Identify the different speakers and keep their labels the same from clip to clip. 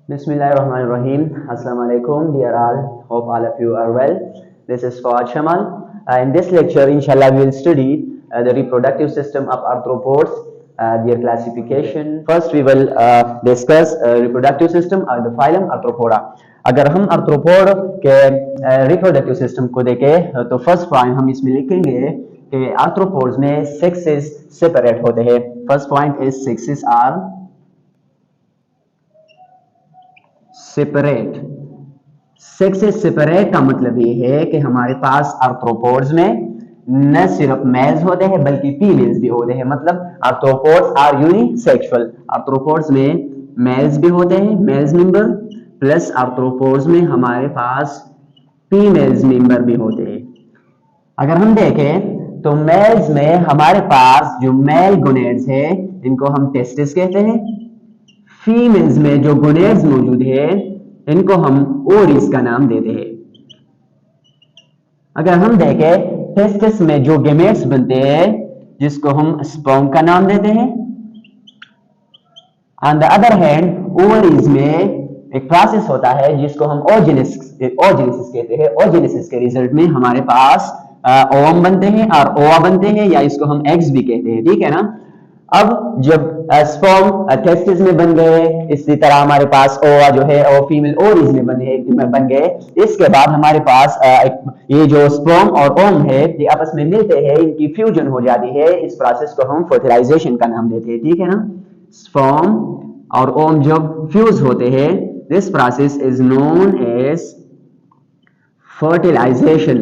Speaker 1: Bismillahirrahmanirrahim. Assalamu alaikum, dear all. Hope all of you are well. This is Fawad Shamal. In this lecture, inshallah, we will study the reproductive system of arthropods, their classification. First, we will discuss reproductive system of the phylum Arthropoda. अगर हम arthropod के reproductive system को देखें तो first point हम इसमें लिखेंगे कि आर्थ्रोपोड्स में सेक्सेस सेपरेट होते हैं. First point is sexes are separate. Sexes separate का मतलब ये है कि हमारे पास आर्थ्रोपोड्स में न सिर्फ मेल्स होते हैं बल्कि फीमेल्स भी होते हैं. मतलब आर्थ्रोपोड्स आर यूनिसेक्सुअल. आर्थ्रोपोड्स में मेल्स भी होते हैं, मेल्स मेंबर, प्लस आर्थ्रोपोड्स में हमारे पास फीमेल्स मेंबर भी होते हैं. अगर हम देखें तो मेल्स में हमारे पास जो मेल गोनेड्स है इनको हम टेस्टिस कहते हैं. फीमेल्स में जो गोनेड्स मौजूद है इनको हम ओरिस का नाम देते हैं. अगर हम देखें टेस्टिस में जो गेमेट्स बनते हैं जिसको हम स्पर्म का नाम देते हैं. On the other hand ovaries में एक प्रोसेस होता है जिसको हम ओजेनेसिस कहते हैं. ओजेनेसिस के रिजल्ट में हमारे पास ओवम बनते हैं और ओवा बनते हैं, या इसको हम एग्स भी कहते हैं. ठीक है ना. अब जब स्पर्म टेस्टिस में बन गए, इसी तरह हमारे पास ओवा जो है वो फीमेल ओवरीज में बन गए. इसके बाद हमारे पास ये जो स्पर्म और ओवम है ये आपस में मिलते हैं, इनकी फ्यूजन हो जाती है. इस प्रोसेस को हम फर्टिलाइजेशन का नाम देते हैं. ठीक है ना. स्पर्म और ओवम जब फ्यूज होते हैं, this process is known as fertilisation.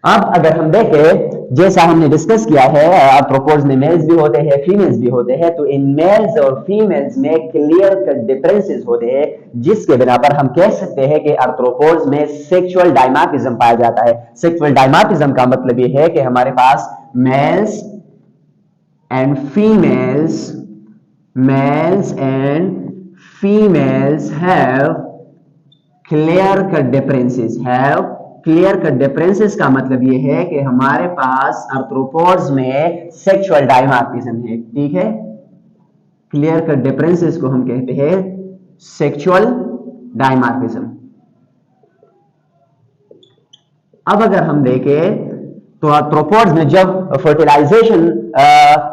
Speaker 1: अब अगर हम देखें जैसा हमने डिस्कस किया है आर्थ्रोपोड्स में मेल्स भी होते हैं, फीमेल्स भी होते हैं, तो इन मेल्स और फीमेल्स में क्लियर कट डिफरेंसेस होते हैं जिसके बिना पर हम कह सकते हैं कि आर्थ्रोपोड्स में सेक्सुअल डायमॉर्फिज्म पाया जाता है. सेक्सुअल डायमॉर्फिज्म का मतलब ये है कि हमारे पास males and females have clear cut differences. Clear cut differences का मतलब ये है कि हमारे पास आर्थ्रोपोड्स में सेक्सुअल डायमॉर्फिज्म है. ठीक है. क्लियर कट डिफरेंसेस को हम कहते हैं सेक्सुअल डायमॉर्फिज्म. अब अगर हम देखें तो आर्थ्रोपोड्स में जब फर्टिलाइजेशन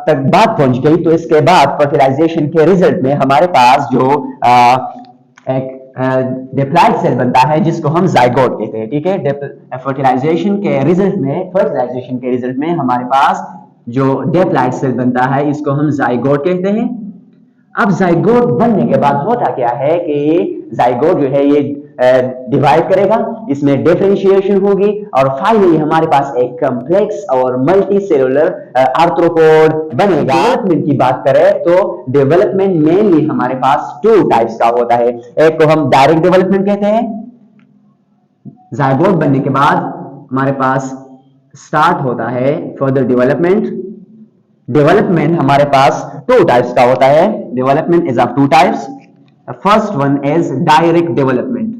Speaker 1: तक बात पहुंच गई तो इसके बाद फर्टिलाइजेशन के रिजल्ट में हमारे पास जो एक डिप्लॉइड सेल बनता है जिसको हम जाइगोट कहते हैं. ठीक है. फर्टिलाइजेशन के रिजल्ट में हमारे पास जो डिप्लॉइड सेल बनता है इसको हम जाइगोट कहते हैं. अब जाइगोट बनने के बाद होता क्या है कि जाइगोट जो है ये डिवाइड करेगा, इसमें डिफरेंशिएशन होगी और फाइनली हमारे पास एक कॉम्प्लेक्स और मल्टी सेलुलर आर्थ्रोपोड बनेगा. डेवलपमेंट की बात करें तो डेवलपमेंट मेनली हमारे पास टू टाइप्स का होता है. एक को हम डायरेक्ट डेवलपमेंट कहते हैं. जाइगोट बनने के बाद हमारे पास स्टार्ट होता है फर्दर डेवलपमेंट. डेवलपमेंट हमारे पास टू टाइप्स का होता है. Development is of two types. First one is direct development.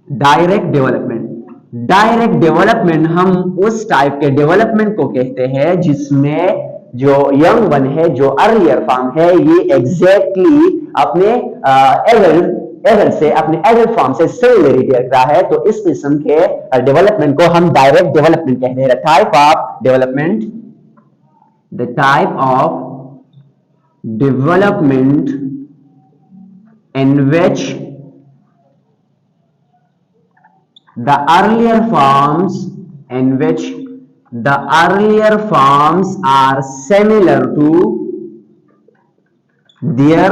Speaker 1: Direct development हम उस टाइप के डेवलपमेंट को कहते हैं जिसमें जो यंग वन है, जो अर्लियर फॉर्म है, ये एग्जैक्टली अपने एडल्ट फॉर्म से सिमिलरिटी रखता है. तो इस किस्म के डेवलपमेंट को हम डायरेक्ट डेवलपमेंट कहते हैं. The type of development in which the earlier forms are similar to their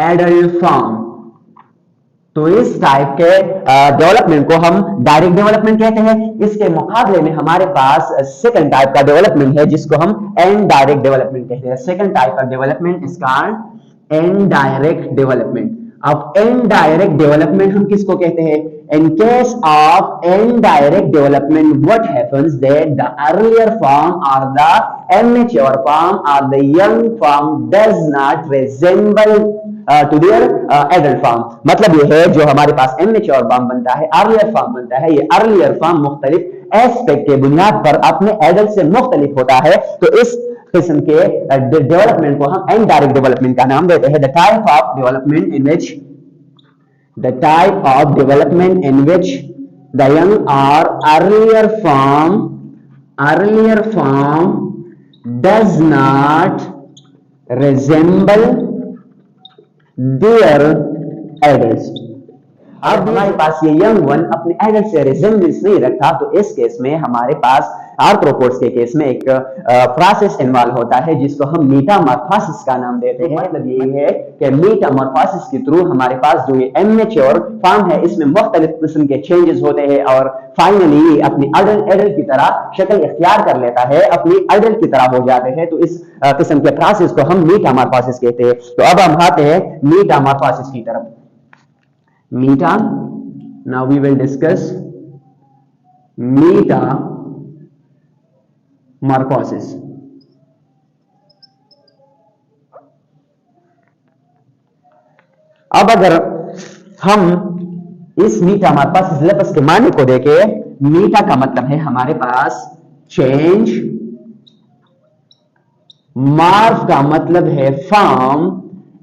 Speaker 1: adult form. तो इस टाइप के डेवलपमेंट को हम डायरेक्ट डेवलपमेंट कहते हैं. इसके मुकाबले में हमारे पास सेकंड टाइप का डेवलपमेंट है जिसको हम इनडायरेक्ट डेवलपमेंट कहते हैं. सेकंड टाइप का development is called indirect development. अब इनडायरेक्ट डेवलपमेंट हम किसको कहते हैं? In case of indirect development, what happens that the earlier form or the immature form or the young form does not resemble to their adult form. मतलब ये है जो हमारे पास immature form बनता है, earlier form बनता है, ये earlier form मुख्तलिफ एस्पेक्ट के बुनियाद पर अपने एडल्ट से मुख्तलिफ होता है. तो इस किस्म के डेवलपमेंट को हम इनडायरेक्ट डेवलपमेंट का नाम देते हैं। The type of development in which the young और earlier form does not resemble their adults। अब हमारे पास ये यंग वन अपने एडल्ट से रिजेम्बलेंस नहीं रखता, तो इस केस में हमारे पास आर्थ्रोपोड्स के केस में एक प्रोसेस इन्वॉल्व होता है जिसको हम मेटामॉर्फोसिस का नाम देते हैं। मतलब ये है कि मेटामॉर्फोसिस के थ्रू हमारे पास जो ये इमेच्योर फॉर्म है इसमें मुख्तलिफ किस्म के चेंजेस होते हैं और फाइनली ये अपनी एडल्ट की तरह शक्ल इख्तियार कर लेता है, अपनी एडल्ट की तरह हो जाते हैं। तो इस किस्म के प्रोसेस को हम मेटामॉर्फोसिस कहते हैं। तो अब हम आते हैं मेटामॉर्फोसिस की तरफ। Now we will discuss metamorphosis। अब अगर हम इस मेटामॉर्फोसिस लफ्ज के माने को देखें, मीटा का मतलब है हमारे पास चेंज, मॉर्फ का मतलब है फॉर्म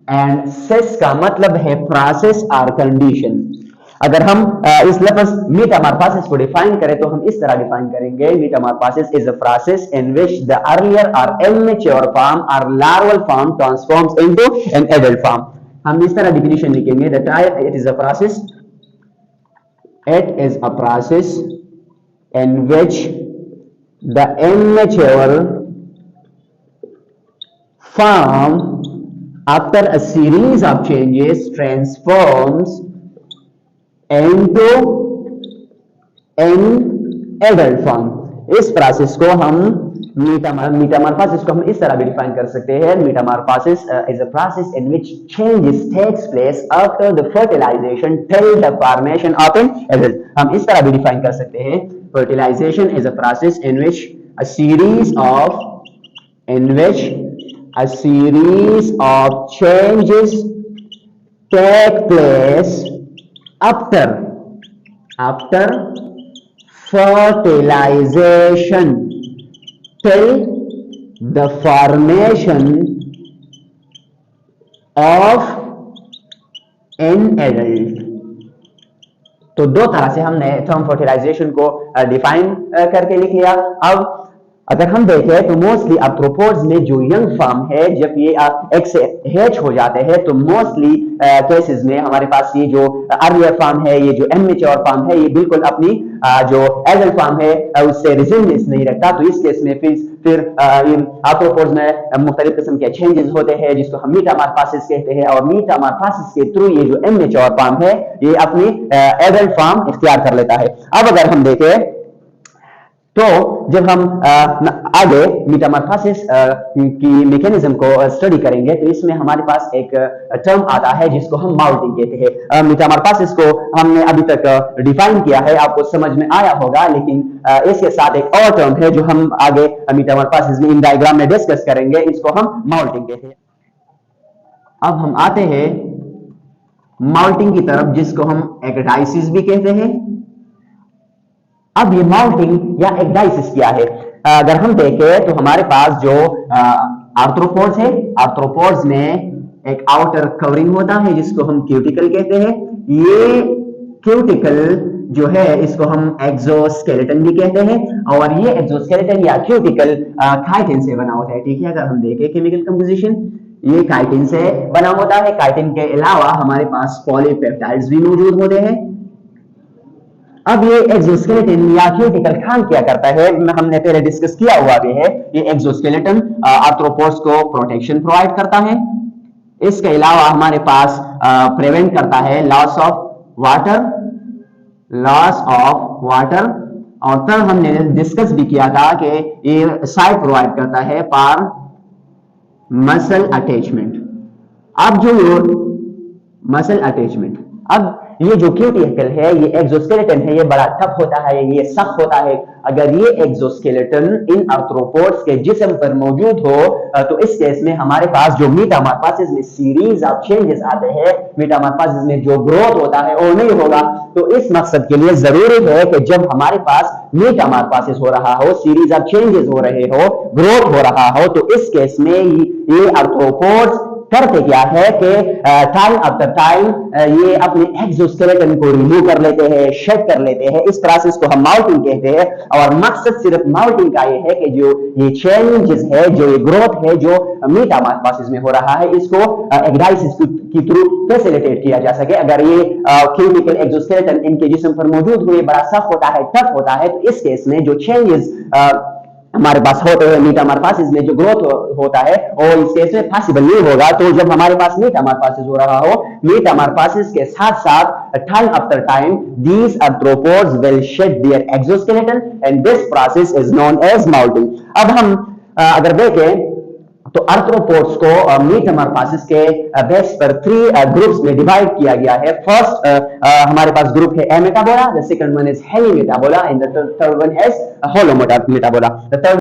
Speaker 1: एंड सेस का मतलब है प्रोसेस और कंडीशन। अगर हम इस लफ्ज मेटामॉर्फोसिस को डिफाइन करें तो हम इस तरह डिफाइन करेंगे, Metamorphosis is a process in which the earlier और इमेच्योर फॉर्म और larval form transforms into an adult form. हम इस तरह डिफिनेशन लिखेंगे, it is a process in which the immature form after a series of changes transforms into an adult form। इस process को हम Metamorphosis को हम इस तरह भी डिफाइन कर सकते हैं, metamorphosis is a process in which changes takes place after the fertilisation till the formation of an adult. हम इस तरह भी डिफाइन कर सकते हैं, fertilisation is a process in which a series of changes take place after fertilization till the formation of an adult। तो दो तरह से हमने टर्म फर्टिलाइजेशन को डिफाइन करके लिख लिया। अब अगर हम देखें तो मोस्टली आर्थ्रोपोड्स में जो यंग फॉर्म है जब ये एग से हैच हो जाते हैं तो मोस्टली केसेस में हमारे पास ये जो अर्लियर फॉर्म है, ये जो इमेच्योर फॉर्म है, ये बिल्कुल अपनी जो एडल्ट फॉर्म है उससे रिजेम्बलेंस नहीं रखता। तो इस केस में फिर आर्थ्रोपोड्स में मुख्तलिफ किस्म के चेंजेस होते हैं जिसको हम मेटामॉर्फोसिस कहते हैं और मेटामॉर्फोसिस के थ्रू ये जो इमेच्योर फॉर्म है ये अपनी एडल्ट फॉर्म इख्तियार कर लेता है। अब अगर हम देखें तो जब हम आगे मेटामॉर्फोसिस की मैकेनिज्म को स्टडी करेंगे तो इसमें हमारे पास एक टर्म आता है जिसको हम माउल्टिंग कहते हैं। मेटामॉर्फोसिस को हमने अभी तक डिफाइन किया है, आपको समझ में आया होगा, लेकिन इसके साथ एक और टर्म है जो हम आगे मेटामॉर्फोसिस में इन डायग्राम में डिस्कस करेंगे, इसको हम माउल्टिंग कहते हैं। अब हम आते हैं माउल्टिंग की तरफ जिसको हम एक्डाइसिस भी कहते हैं। अब ये माउल्टिंग या एक्डाइसिस क्या है? अगर हम देखें तो हमारे पास जो आर्थ्रोपोड्स है, आर्थ्रोपोड्स में एक आउटर कवरिंग होता है जिसको हम क्यूटिकल कहते हैं। ये क्यूटिकल जो है इसको हम एक्सोस्केलेटन भी कहते हैं और ये एक्सोस्केलेटन या क्यूटिकल काइटिन से बना होता है। ठीक है, अगर हम देखें केमिकल कंपोजिशन, ये काइटिन से बना होता है। काइटिन के अलावा हमारे पास पॉलीपेप्टाइड्स भी मौजूद होते हैं। अब ये एक्सोस्केलेटन या क्यूटिकल काम क्या करता है, हमने पहले डिस्कस किया हुआ भी है। ये एक्सोस्केलेटन आर्थ्रोपोड्स को प्रोटेक्शन प्रोवाइड करता है। इसके अलावा हमारे पास प्रिवेंट करता है लॉस ऑफ वाटर और तब हमने डिस्कस भी किया था कि ये साइट प्रोवाइड करता है फॉर मसल अटैचमेंट। अब जो मसल अटैचमेंट, अब ये जो क्यूटिकल है, ये एक्सोस्केलेटन है, ये बड़ा टफ होता है, ये सख्त होता है। अगर ये एक्सोस्केलेटन इन आर्थ्रोपोड्स के जिस्म पर मौजूद हो तो इस केस में हमारे पास जो मेटामॉर्फोसिस में सीरीज ऑफ चेंजेस आते हैं, मेटामॉर्फोसिस में जो ग्रोथ होता है वो नहीं होगा। तो इस मकसद के लिए जरूरी है कि जब हमारे पास मेटामॉर्फोसिस हो रहा हो, सीरीज ऑफ चेंजेस हो रहे हो, ग्रोथ हो रहा हो, तो इस केस में ये आर्थ्रोपोड्स करते क्या है कि टाइम आफ्टर टाइम ये अपने एक्सोस्केलेटन को रिमूव कर लेते हैं, शेड कर लेते हैं। इस प्रोसेस को हम माउल्टिंग कहते हैं और मकसद सिर्फ माउल्टिंग का ये है कि जो ये चेंजेस है, जो ये ग्रोथ है जो मेटामॉर्फोसिस में हो रहा है, इसको एक्डाइसिस की थ्रू फैसिलिटेट किया जा सके। अगर ये क्यूटिकल एक्सोस्केलेटन इनके जिस्म पर मौजूद हुए बड़ा सख्त होता है, टफ होता है, तो इस केस में जो चेंजेस हमारे पास होते हैं मेटामॉर्फोसिस में, जो ग्रोथ होता है और इस केस में पॉसिबल नहीं होगा। तो जब हमारे पास मेटामॉर्फोसिस हो रहा हो, मेटामॉर्फोसिस के साथ साथ time after time these arthropods will shed their exoskeleton and this process is known as molting। अब हम अगर देखें तो आर्थ्रोपोड्स को मेटामॉर्फोसिस के बेस पर 3 ग्रुप्स में डिवाइड किया गया है। फर्स्ट हमारे पास ग्रुप है ametabola, the second one is hemimetabola and the third one is holometabola. The